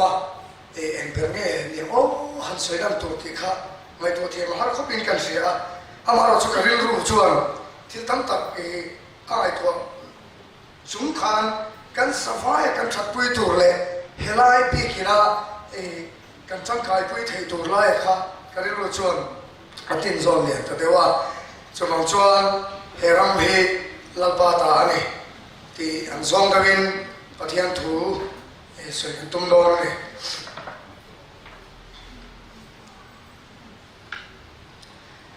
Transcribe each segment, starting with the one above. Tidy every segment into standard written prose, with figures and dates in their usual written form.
oma en perne ni o han soidam tu ti kha mai tu ti ma har khopin kan sia amaro chu karil ru chuan thil tam tak ai to chúng khan kan safai kan thatpui tur le helai pi kina kan changkai pui thei tur lai kha karil ru chuan atin zon le ta dewa chumang chuan heram hi lalpa ta ani ti an zong gawin pathian thu soi tum dor ne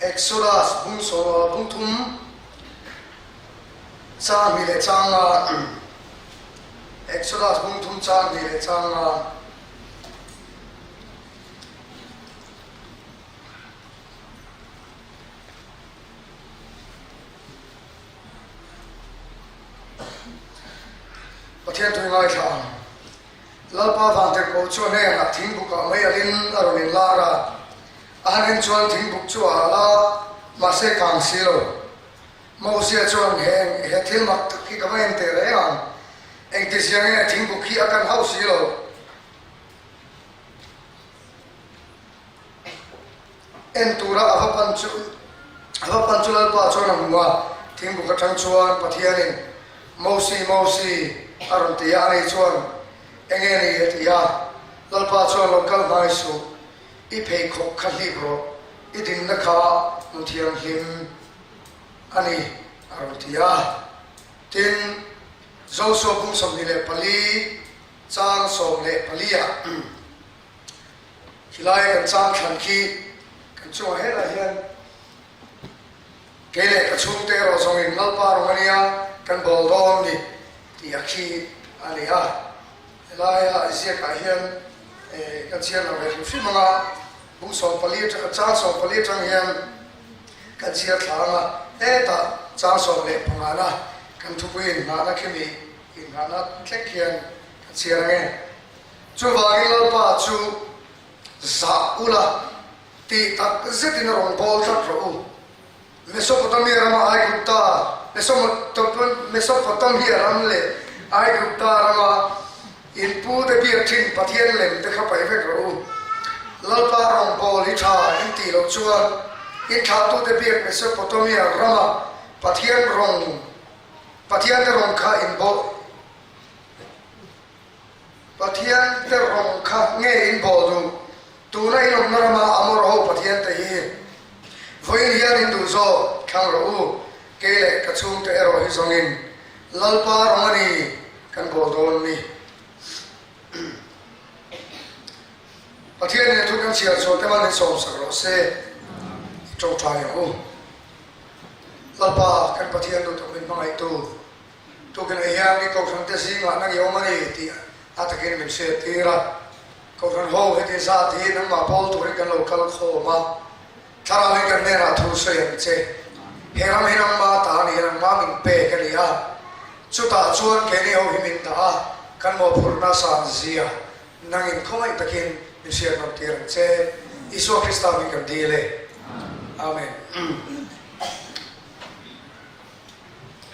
Exodus bung thum cha mi le changa Exodus bung thum cha mi le changa pathian thu ngai tha lalpa van te ko chu ne na thing bu ka mai alin aronin lara anin chuan thing buk chu ala ma se kang silo mo sia chuan he thil mak ki ka mai te re an eng ti sia nge thing buk ki akan hau silo en tura ava panchu lalpa chuan amwa thing buk ka thang chuan pathianin mosi aron tia ani chuan engeni tia lalpa chuan local mai su I pay khok khali bro I din na kha muthiam him ani arotia tin zo so bung som ni le pali chang so le palia hilai kan chang khan ki kan chu he la hian kele ka chung te ro song in lalpa ro mania kan bol dom ni ti akhi ani ha hilai a isia ka hian kan chian lo le fi manga bung som pali cha som pali chang hian kan chia thlanga ta cha som le pangana kan thupuin na na khemi in na na thlek hian kan chia nge chu wangin lalpa chu za ula ti tak zetin rong bol tak ro Mesopotamia rama ai gupta Mesopotamia ramle ai gupta rama in pu de bi thin pathian lem te kha pai ve ro lalpa rong bol hi tha in ti lo chuan in tha tu de bi Mesopotamia rama pathian te rong kha in bo pathian te rong kha nge in bo du tu na in om rama amor ho pathian te hi voin hian in du zo khang ro kele ka chung te ero hi zongin lalpa romani kan bol don ni pathian ne tu kan chia cho te man som sa ro se trong trai ho lalpa kan pathian do to min mangai tu kan hian ni ko thang te si nga na yo mani ti atakin min se tira ko kan ho he te sa ti nang ma pol tu kan local kho ma thara me kan ne ra thu se yam che heram ma ta ni ram ma min pe ka ni ha chuta chuan ke ni ho hi min ta kan mo phurna san zia nangin khomai takin min share no tir che iso krista mi kan dile amen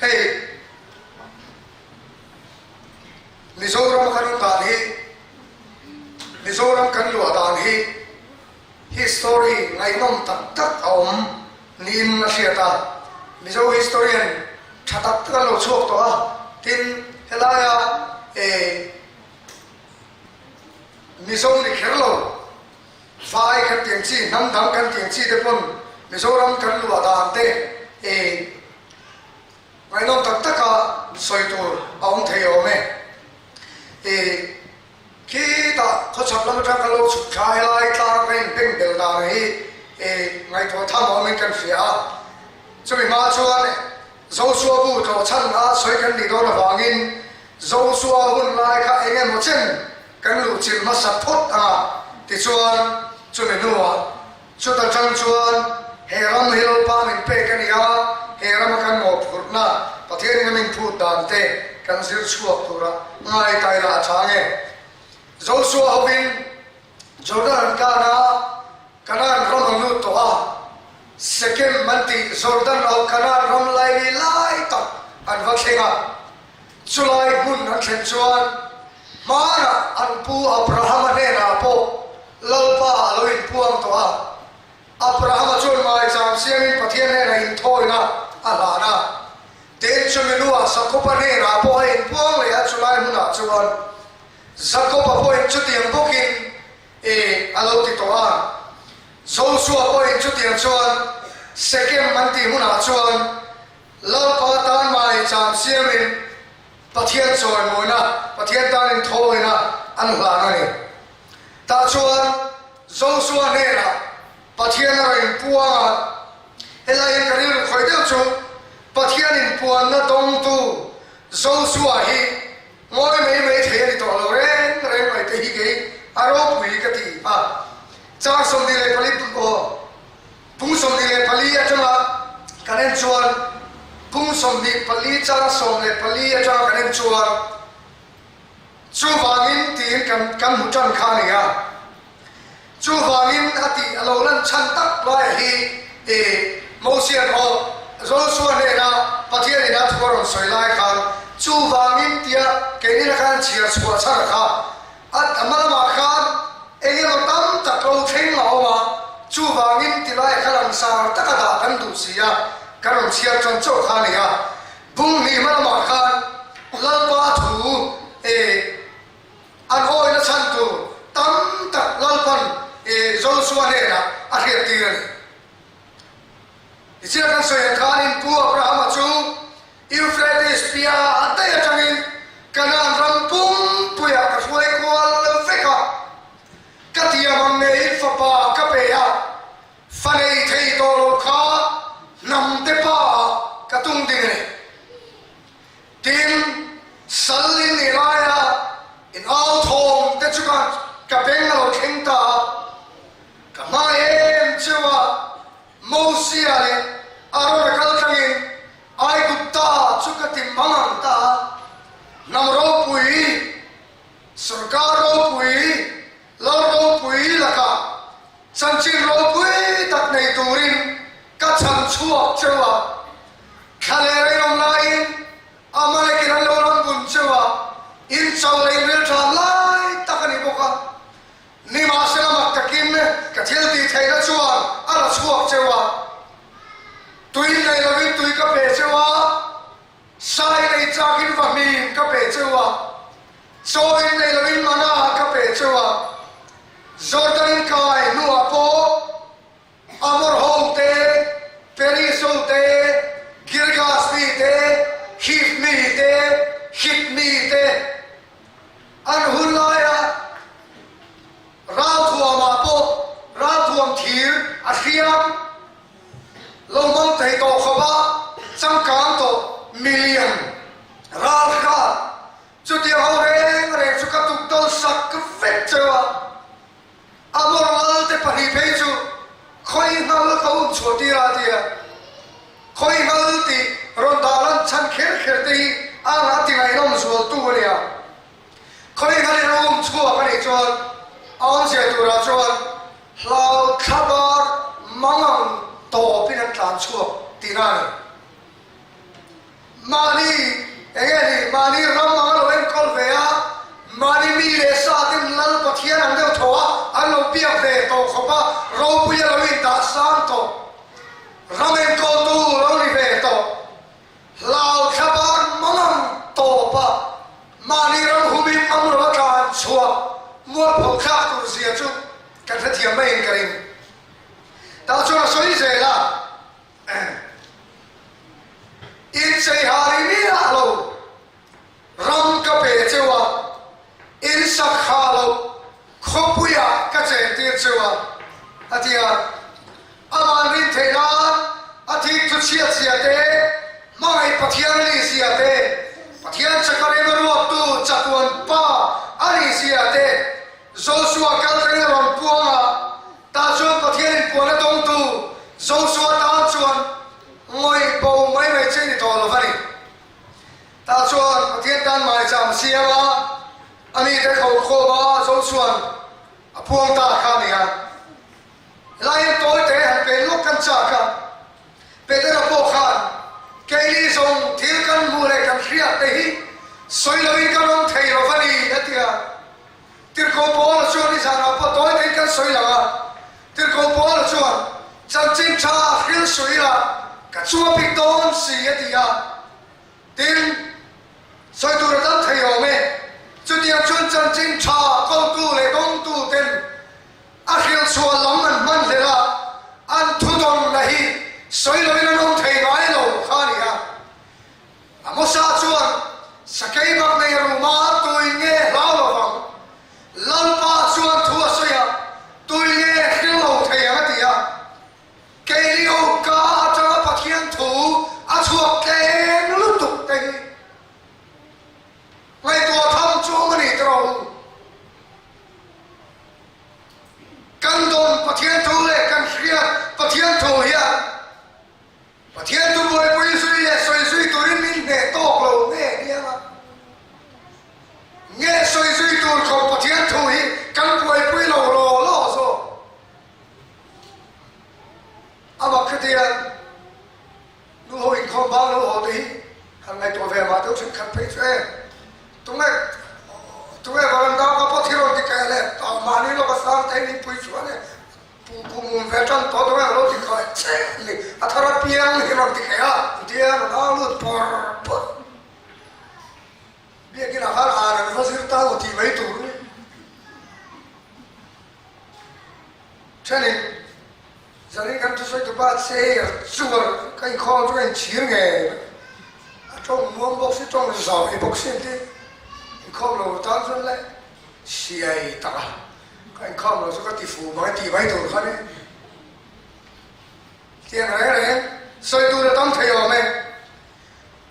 hey Mizoram kan tan hi Mizoram kan lu tan hi history ngai nom tak tak om nin na siata Mizo historian thatak ta lo chok to tin helaya Mizo ni kherlo fai kan tiang chi nam dam kan tiang chi de pon Mizoram kan lu dan te ngai nom tak tak ka soi tur aung theo me khi ta có chập lắm trong cái lô sụp khai lại ta bên bên đều là này ngày thọ tham họ mình cần phải cho mình mà cho anh dấu xua bu thọ chân xoay cần đi đâu là vàng in dấu xua hun lại cả anh em một chân cần lụ chìm mà sập phốt thì cho mình nuôi cho ta chân cho hè ram hilo pa mình pe cái này hè ram cần một phút na và thế nên mình phút đàn tê cần giữ chuộc thôi ra ngay tại là chả nghe Joshua Hobin Jordan Kanan Rom nu to second manti Jordan au Kanan Rom lai to an vakhenga July mun an chen chuan mana an pu Abraham ne na po lalpa aloin puang to a Abraham chon mai cham siamin pathian ne na in thoi na ala na ten chuminua sakopa ne na po in puang le a chulai muna chuan sakopa po in chutiang bokin alo ti to a Joshua po in chutiang chuan second manti muna chuan lalpa tan mai cham siamin pathian choi moina pathian tan in thoi na an hla na ni ta chuan Joshua ne na pathian ra in puanga helai karil khoi deu chu pathian in puan na dong tu Joshua hi ngoi mei the ni to lo ren mai te hi ge aro pui ka ti a cha som ni le pali ko pung som ni le pali a chama kanen chuan pung som ni pali cha som le pali a cha kanen chuan chu wangin tin kan mu chan kha ni a chu wangin ati alo lan chan tak lai hi Mosian ho Joshua ne na pathian ina thoron soi lai khan chu wangin tia ke ni khan chia chua cha kha at amal ma khan engelo tam tak lo theng lo ma chu wangin ti lai khalam sa taka da kan du sia karon chia chon cho kha ni a bung ni mal ma khan lal pa thu an hoi na chan tu tam tak lal pan Joshua ne na a he ti ni Ichira kan so yakhanin pu Abraham chu Euphrates pia ataya changin kanan rampum puya ka fuai kwal feka katia manne fapa kapeya fanei thei to kha nam te pa katung ding tim salin nilaya in all thong te chuka ka bengal khengta ka maem chewa Mosia le arora kal thangin ai gupta chukati manganta namro pui sarkar ro pui lar ro pui laka chanchin ro pui tak nei turin ka cham chuak chewa khale re rom lain amale kiran lo ram bun chewa in chawle rel tham lai takani boka ni ma se mak takin ka thil ti thaina chuan ala chuak chewa tui nei lovin tui ka pe chewa sai nei chakin va mi ka pe chewa choi nei lovin mana ka pe chewa Jordan kai nu apo amor hote perisote girgas mi te hit mi te an hulaya Rathuam apo Rathuam thir athiam lomang thei to khaba changkang to million ralkha chuti hore chu ka tuk tol sak vet chewa amor te pari phechu khoi ngal ko choti ra dia khoi ngal ti rondalan chan kher ti ala ti ngai nom zual tu ria khoi ngal rom chu apani chon on se tu ra chuan lau khabar mangang to pinan tlan chuak tinani mani engeni mani ram mangal wen kol vea mani mi le sa tin lal pathian ang deu thoa an lo piak ve to khopa ro puya lo in da san to ramen ko tu lo ni ve to lau khabar mangang to pa mani ram humi amro kan chuak mua phổ khác của riêng chú cần phải thiểm mấy cái này tao cho nó soi dễ là in say hari ni alo ram ka pe chewa in sak khalo khopuya ka che ti chewa atia aman rin thena athi tu chia chia te mai pathian li sia te pathian chakare no ru tu chatuan pa ani sia te Joshua kal thei ron puanga ta chuan pathian in puana dong tu Joshua ta chuan ngoi bo mai mai chen ni to lo vani ta chuan pathian tan mai cham siama ani te khau kho ba Joshua a puang ta kha ni ha lai toi te han pe lok kan cha ka pe te ra po khan ke li song thil kan mu le kan khria te hi soi lo in kan ong thei lo vani tia tir ko po la chuan ni sana pa toy dei kan soi la tir ko po la chuan chan ching cha khil soi la ka chua pi ton si tia tin soi tu ra dam thai yo me chu tia chuan chan ching cha ko tu le dong tu ten a khil chua lam an man le la an thu dong la hi soi lo na nong thai ngai lo kha ni ha amo sa chuan sakai bak nei ruma tui nge lao lo vang lan pa chuan thua soya tui nge khil lo thei a tia ke liu ka cha pathian thu a chuak ke lu tuk te ngai to tham chu mani tro kan don pathian thu le kan khria pathian thu ya pathian thu boy boy sui le soi sui turin min ne tok lo ne dia ma nghe soi soi tu không pathian thu hi kan boy boy lo lo so ama khtia nu hoi không bao lâu ho ti hàng ngày tôi về mà tôi xin khát phê phê tụi mày vào làm đâu có pathian rồi thì cái này tao mà đi lo cái sao thấy đi pui chuan này buồn về trong to tụi mày lo thì coi chết đi à thằng piang thì làm thì cái à dia nó luôn por biết cái nào khác à nó phải tao thì mấy tuổi cho nên giờ này kan tu soi tu ba xe chua cái kho cho anh chiếu nghề trong muôn bốc xí trong giàu thì bốc xí thế kho lâu tan xuân lại xì ta cái kho lâu cho cái tỷ phú mấy tuổi khác đấy tiền này soi tu là tâm thầy ở mày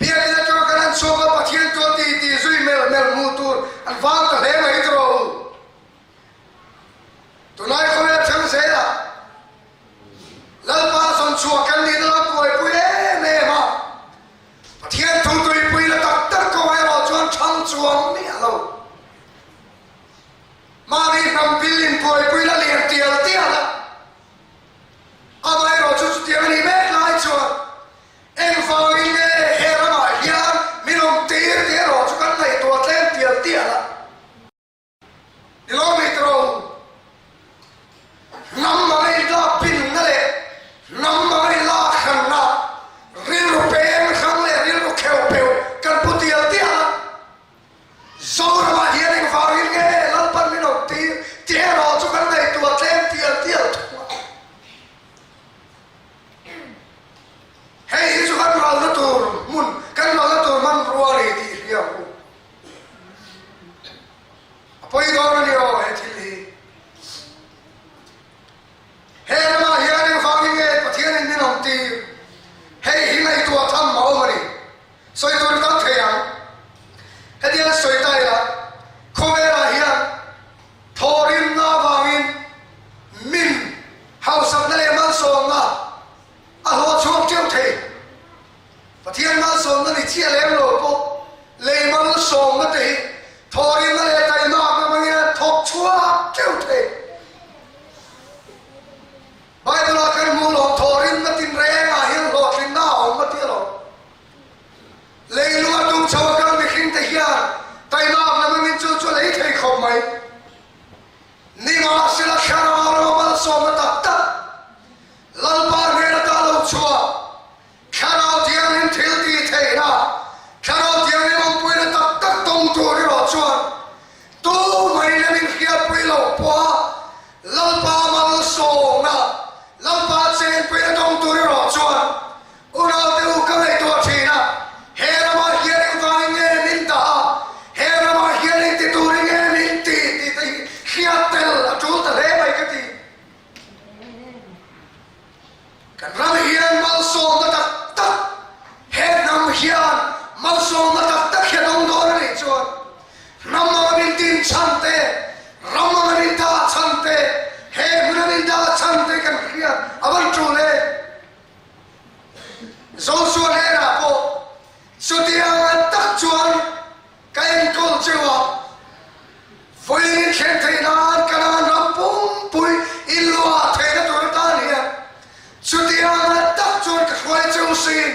bây giờ cho cái anh số cái pathian cho tỷ duy mel mu tu anh vang ta thế mấy rồi tụi này không biết chẳng sẽ là lần ba son chùa cái gì đó quay nè mà pathian thu tụi quay là tất cả mọi lo chuyện chăn chuông nè lâu mà đi nằm pin quay là liền tiền là anh ấy rồi chút tiền này mẹ lại chuột em vào in nghe hè nó nói hiền mình không tiền rồi chút cái này tuột lên tiền là đi lo mình rồi nằm mà đi la pin nè lệ nằm mà đi la khăn na riêng lúc em khăn lệ riêng lúc khéo bèo cần bút tiền là rồi mà hiền em vào in nghe lần ban mình không tiền rồi chút cái này tuột lên tiền hey itu kan malah tur mun kan malah tur man ruari di dia aku apa itu orang dia heti hey nama hian yang faham ini pathian ini nanti hey hina itu atam mau mari soi tur tak thayang heti yang soi tai la khomera hian thorin na wangin min hausam na le man so na à họ chuộc treo thề và thiên ma sồn nó đi chia lem rồi cô lấy mà nó sồn nó thì thôi nó lấy tay nó mà nghe thọc chuộc treo thề bây giờ là cái mù lò thôi nó tin rẻ mà hiền lò tin nào mà tiếc rồi lấy luôn tung châu cái mình khinh tay kia tay nó mà mình cho lấy thề không mày ni mà sẽ là khả năng mà sồn nó tắt lần ba ngày là ta lâu chua khả năng tiếng nên thiếu đi thế na khả năng tiếng nên ông quên là tất tông tu đi rồi chua tu mày là mình kia quên lâu quá lần ba mà nó sổ na lần ba trên quên là tông tu đi rồi chua u nào tiêu cái này tu chỉ na hè là mà kia em vào nghe mình ta hè là mà kia em ti tu đi nghe mình ti kia tel là chú ta lấy mày cái gì kan ram hian mal som na tak he nam hian mal som na tak he dong do ni chuan nam ma min tin chante ram ma min ta chante he mun min ta chante kan hian awan chu le zo su le na po su dia tak chuan kain kol chewa voi khen thei na kana ram pum pui ilwa thei na tur ta ni Sudiana tak chuan ka khwai cheu sin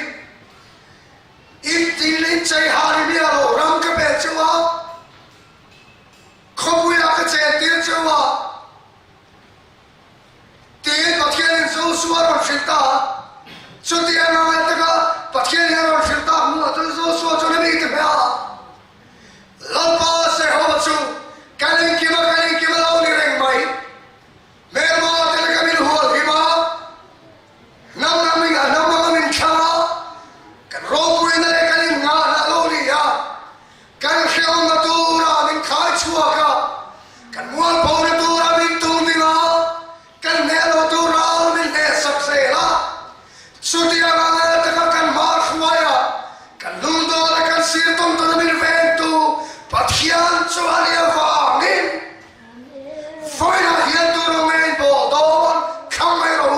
in tin lin chai hari mi alo ram ka be chewa filta chuti ana ta ka pathian ya filta mu to so cho ni te ba lampa se ho chu kalin ki ma lo ni reng mai me ma te ka min ho hi ma nam min kha kan ro pu ni le kalin nga na lo ni ya kan khiom na tu ra min khai chua ka kan mual po na tu ra min tu ni na kan ne lo tu ra min ne sak se la chuti ana ta ka kan mar khwaya kan lum do la kan sir tom to min ven tu pathian chu alia wangin foi na hian tu ro men bo don kham mai ro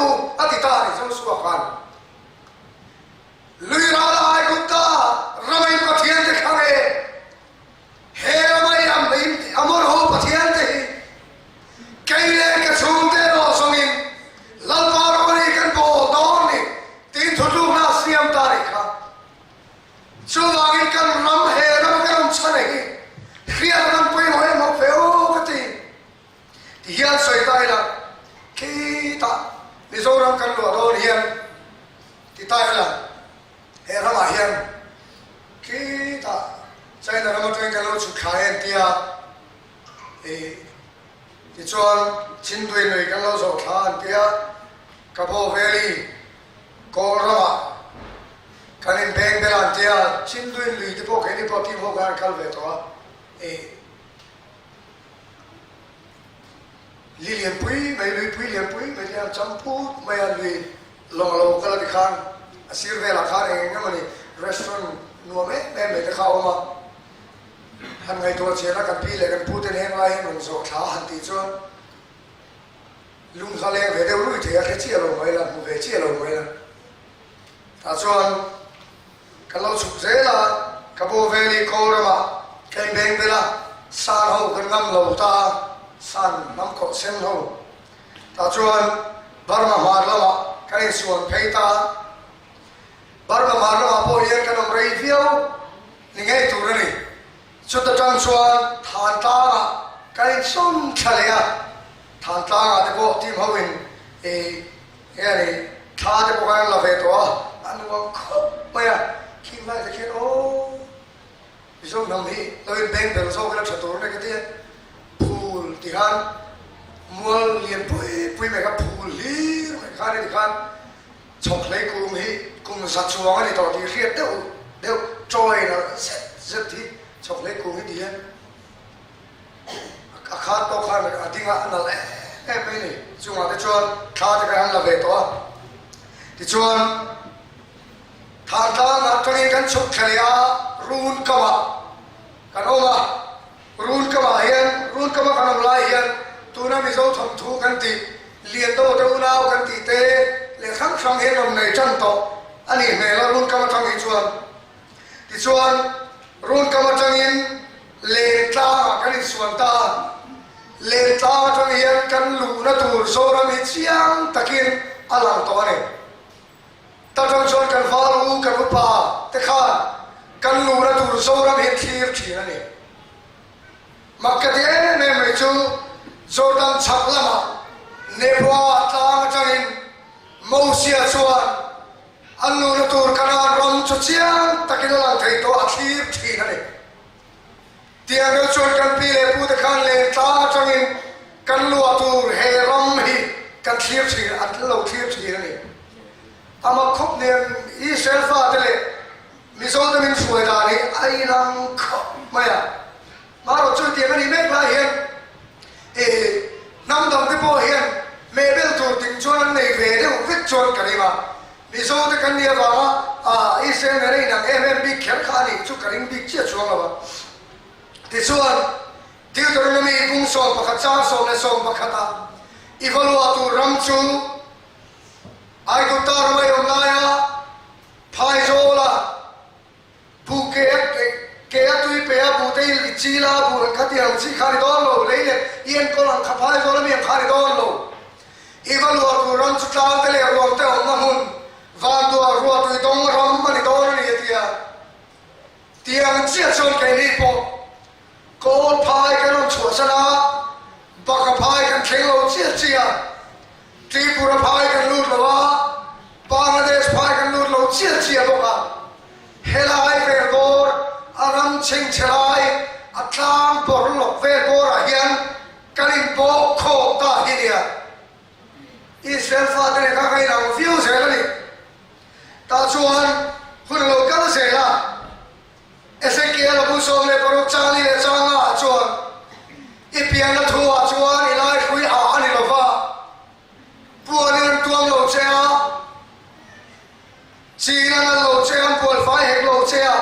ati ta ni so suwa kan lui ra ai gutta ramai pathian te khame he ramai am nei amor ho pathian te kai le ka chung te ro songin lal pa ro ni kan bo don ni tin thu lu na siam ta ri kha chu wangin kan ram he ram kan chane hi khia ram pui noi mo feo ka ti hian soi tai la ki ta ni zo ram kan lo do hian ti tai la he ram a hian ki ta chai na ram tuen kan lo chu khaen tia ti chuan chin tui noi kan lo zo khan tia ka bo valley ko rama kanin beng belan tia chin tui lui ti po ke ni po ti ho gan kal ve to Lilian Pui, mai lui Pui Lian Pui, mai lian champut, mai lui long kala di khan, asir vela khan e ngamani restaurant nuame, me te khaw ma. Han ngai to chela kan pi le kan puten hen lai nun so kha han ti chuan. Lung khale ve de lui the a chi lo mai la, mu ve chi lo mai la. Ta chuan kan lo chuk zela, ka bo veli korama, kai beng bela, san ho kan ngam lo ta. San nam ko sen ho ta chuan barma mar lama kai suan pheita barma mar lama po yen kan rei viau ni ngai tu ni chu ta tang chuan than ta kai som thalea than ta de ko tim hoin yani tha de ko kan la ve to an wa kho maya kim lai de ke o biso nam hi loi beng bel so ka chatur ne ke ti ti khan mual lian pui me ka phul li me khan ni khan chok lei kum hi kum sa chuang ani to ti khiat deu troi na set thi chok lei kum hi dia a khat to khan a tinga na le me ni chunga te chuan kha te kan la ve to ti chuan thang ta na tani kan chok khalia run kama kan oma run kama kan lai hian tuna mi zo thom thu kan ti lian do te unau kan ti te le khang khang he nom nei chan to ani me la run kama thang hi chuan ti chuan run kama changin le tla kan in suan ta le tla chang hian kan lu na tur so ram hi chiang takin alang to ani ta chang chuan kan faru kan pa te khan kan lu na tur so ram hi thir thir ani makate me me chu Jordan chaplama nebwa tang changin mosia chuan anu na tur kana rom chu chiang takin lang thei to athir thin ani tiang no chuan kan pi le pu te khan le ta changin kan lu atur he rom hi kan thir thir at lo thir thir ani ama khop nem I selfa tele mi zo de min suai da ni ai lang khop maya maro chu tiang ani mek la hian nam dom cái po hiền mẹ bel tu ting chuan nei ve de vit chuan kalima mi zo te kan nia wa I sen ne na em bi kher khani chu karing bi chia chuang wa ti chuan Deuteronomy kung so pakhat cha so le so pakhata ivalua tu ram chu ai ko tar mai onaya phai zola Phuket ke atui pe a buteil chila bu khati ang chi khari don lo leile ien ko lang khapai zo la mi khari don lo ivalu tu ram chu tla te le ro te on mun van do ro tu dong ram mani don ni tia tiang chia chon ke ni po ko phai ka non chu sana ba ka phai kan khelo chia chia tri pura phai kan lu lo wa Israel father ne ka kai na view se la ni ta chuan hun lo ka se la Ezekiel bu som le paru chali le changa chuan ipian la thua chuan ilai khui a ani lo va puanin tuam lo chea china na lo chea pol fai hek lo chea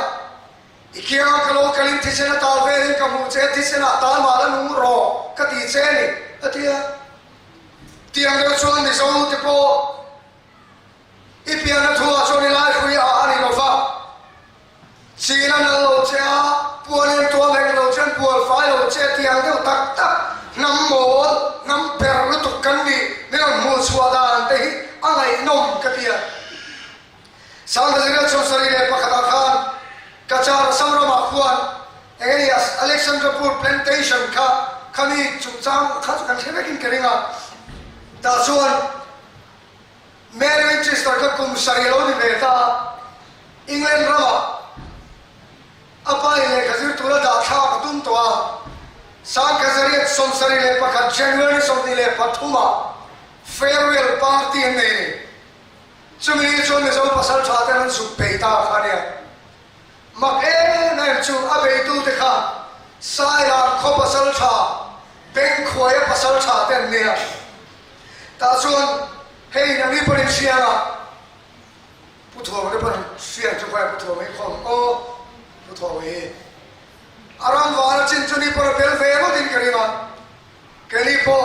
ikia ka lo kalin thisena ta ve ka mu che thisena ta ma la nu ro ka ti che ni atia tiang de chuan ni so te po ipian la thua chuan ilai khui a ani lo va china na lo chea puanin tuam hek lo chen pol fai lo che tiang de tak tak nam mo nam per lu tu kan ni ne mu suadan te hi angai nom ka tia sang da zira chon sari le pakata khan kachar samrama khuan engeni Alexanderpur plantation kha khani chungchang kha kan thebekin keringa ta chuan Mary Winchester ka kum sari lo ni ve ta England rama apa ile khazir tura da tha ka tum towa sang kazariat som sari le pakhat January som ni le pathuma farewell party ne chumi chon ne so pasal thate nan su peita khania mak na chu abe tu te kha sai la kho pasal tha peng khoya pasal tha ten ne ta chon hei na ni parin sianga putho ne parin siang chu khoya putho me khom o putho we aram wala chin chuni par bel ve mo din karima kali po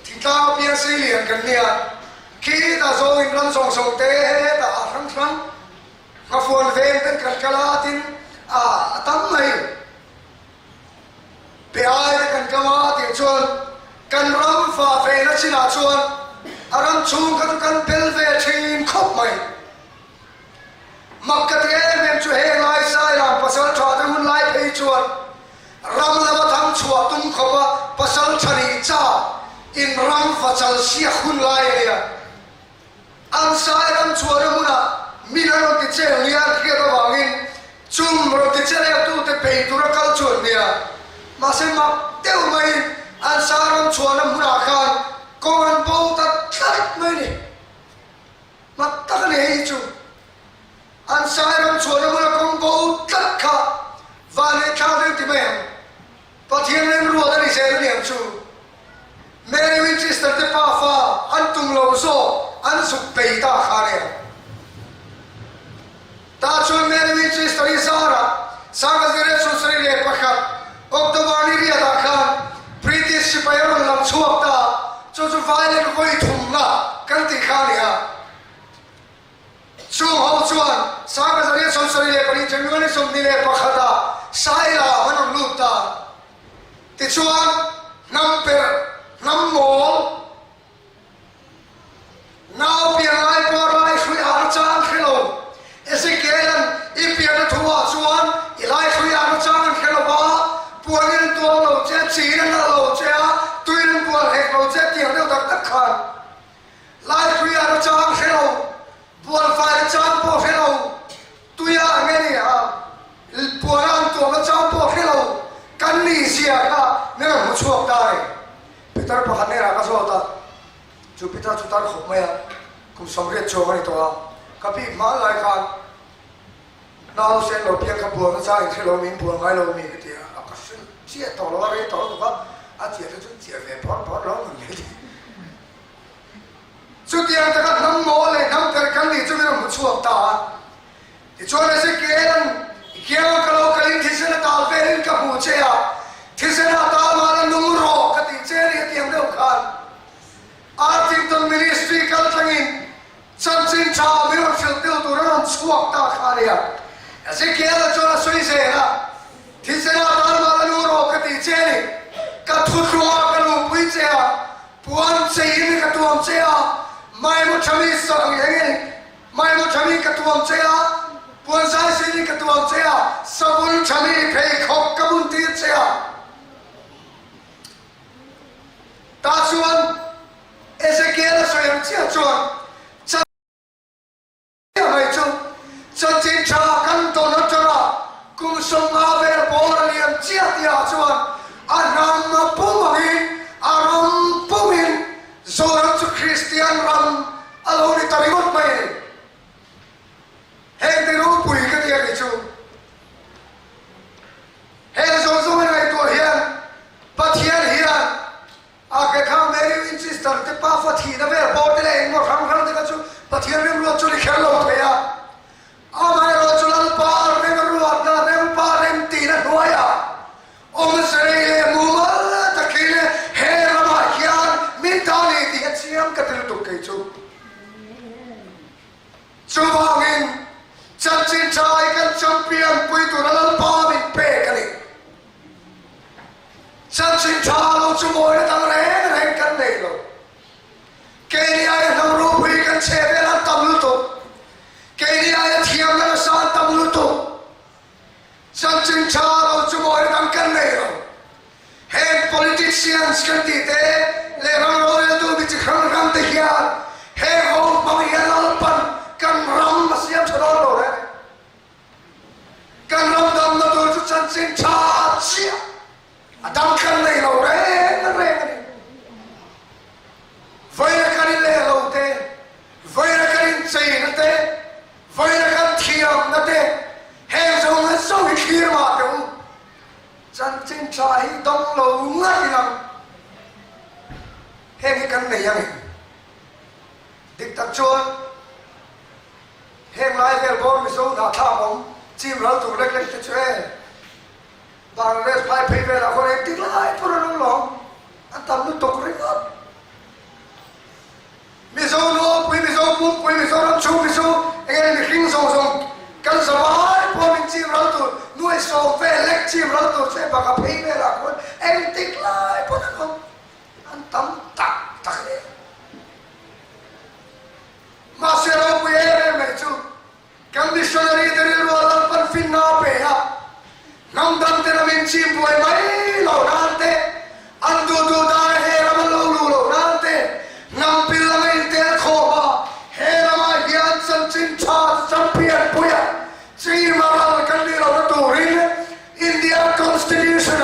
thita pia silian kania khi ta zo in ram song song te ta thang thang ma fuan ven ten kan kala tin a tam mai pe ai kan kama tin chon kan ram fa ve na china chon aram chung kan bel ve thin khop mai makkat ye men chu he lai sai la pasal tha ta mun lai phei chon ram la ma tham chua tum khoba pasal thani cha in ram fachal sia khun lai ya an sai ram chua ra muna minaro ti che lia khia da wangin chum ro ti che ya tu te pei tu ra kal chon nia ma se ma teu mai an sai ram chua na muna khan ko an bo ta thlat mai ni ma ta ne hi chu an sai ram chua na muna kong bo thlat kha va ne kha de ti mai pathian ne ru da ni se ni am chu Mary Winchester te pa fa an tum lo so an su pei ta khare ta chu Mary Winchester isara sanga zire chu sri le pakha oktovani ria da khan British sipayor lam chuak ta chu chu violent voi thum na kan ti khania chu ho chuan sanga zire chu sri le pani jangani som ni le pakha ta sai la manum lu ta ti chuan nam per nam mol now pian lai por lai shui ar chan khelo Ezekiel ipian thua chuan ilai shui ar chan khelo ba puanin to lo che chin na lo che tuin puan hek lo che tiang de tak tak khan lai shui ar chan khelo puan fai chan po khelo tuya ngeni a puan to ma chan po khelo kan ni sia ka ne mu chuak dai Peter pakhane ra ka so ta chu Peter chu tar khop maya kum samret cho mani to kapi ma lai khan now sen lo pia ka bu na cha in khelo min bu ngai lo mi ke tia ka sin chia to lo re to to ka a chia chu chia ve por lo ni chu tia ta ka nam mo le nam per kan ni chu me mu chuak ta ti cho ne se ke ran kia ka lo kalin thisena ta ve rin ka bu che ya thisena ta ma na nu ro ka ti che ri tiang de khan Artington Ministry kal thangin chamchin cha miro fil tiu tu ran chuak ta kharia ase kia la chona sui se na thisena ta ma na nu ro ka ti che ni ka thu khwa ka lu pui che a puan che ni ka tuam che a mai mo chami sa ngi mai mo chami ka tuam che a puan sai se ni ka tuam che a sabun chami phei khop ka bun ti che a ta chuan Ezekiel so yang chia chuan cha mai chu cha chin cha kan to na chara kum som ma ve por liam chia tia chuan anam na pumin aram pumin zoran chu Christian ra chú vangin chân chín trai kan champion pui tu na pa min pe kani chân chín trai lo chú moi na tang re kan nei lo ke ni ai nam ru pui kan che ve na tam lu to ke ni ai thiam na san tam lu to chân chín trai lo chú moi na tang kan nei lo he politicians kan ti te le rang ro le tu bi chi khang khang te hian he ho ma hian al pan kan ram ma siam charo lo re kan ram dam na tu chu chan sin cha chia adam kan nei lo re na re ni vai ra kan le lo te vai ra kan chei na te vai ra kan thiam na te he zo na so hi khir ma te chân trên trái đông lâu ngay lắm hết cái căn này vậy địch tập chuột hết lại về bom bị số đã thả bóng chim lỡ tụt lên lên cái chuyện bằng lên phải phải về là con em địch lại thôi nó lòng anh tầm nó tụt lên hết bị số nó bị số bút bị số nó chú bị số anh em bị khinh số kan sabay po min chim ral tu nuôi so ve lek chim ral tu se baka phei ve la ko em tik lai po na an tam tak tak le ma se ro ku e me chu conditionary de ro lan pan fin na pe ha nam dam te na min chim boy mai lo nan te an du du da he ram lo lu lo nan te nam pil la min te kho ba he ram a hian san chin cha champion puya Sri Maral Kandi Rao Turin, India Constitution,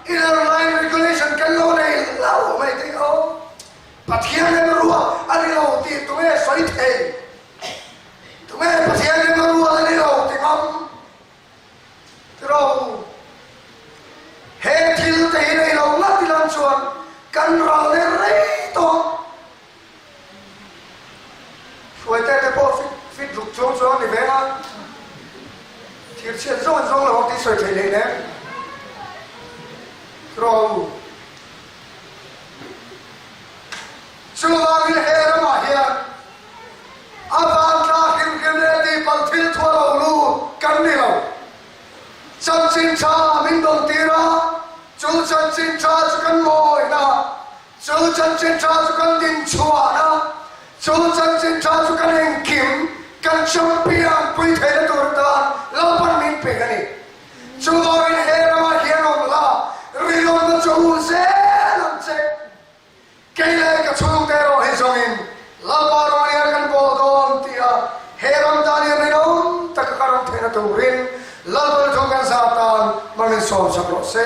Inner Line Regulation, Kallo Nei Lao Mai Te Ho, Pathian Ne Rua, Ani Lao Ti Tume Soi Te, Tume Pathian Ne Rua Ani Lao Ti Ngam, Rao, He Thil Te Nei Lao Nat Lan Chuan, Kan Rao Ne Rei To, Suai Te Te Po Fit Luk Chong Chuan Ni Venga. Thiệt sự rong là học tí sợi thầy lên đấy rồi chú ba cái hè đó mà hiện avan ta kim kim lên đi bằng thiên thua đầu lu cắn điều chân xin cha mình đồng tiền ra chú chân xin cha chú cắn mồi na chú chân xin cha chú cắn đình chùa na chú chân xin cha chú cắn hình kiếm kan champion pui thele tur ta la pan min pe gani chudo in he ma hian on la rilon na chu se lam se kele ka chung te ro he zongin la pa ro ya kan bo don tia he ram da ni me non tak karam thena turin la pa jong kan sa tan man so sa pro se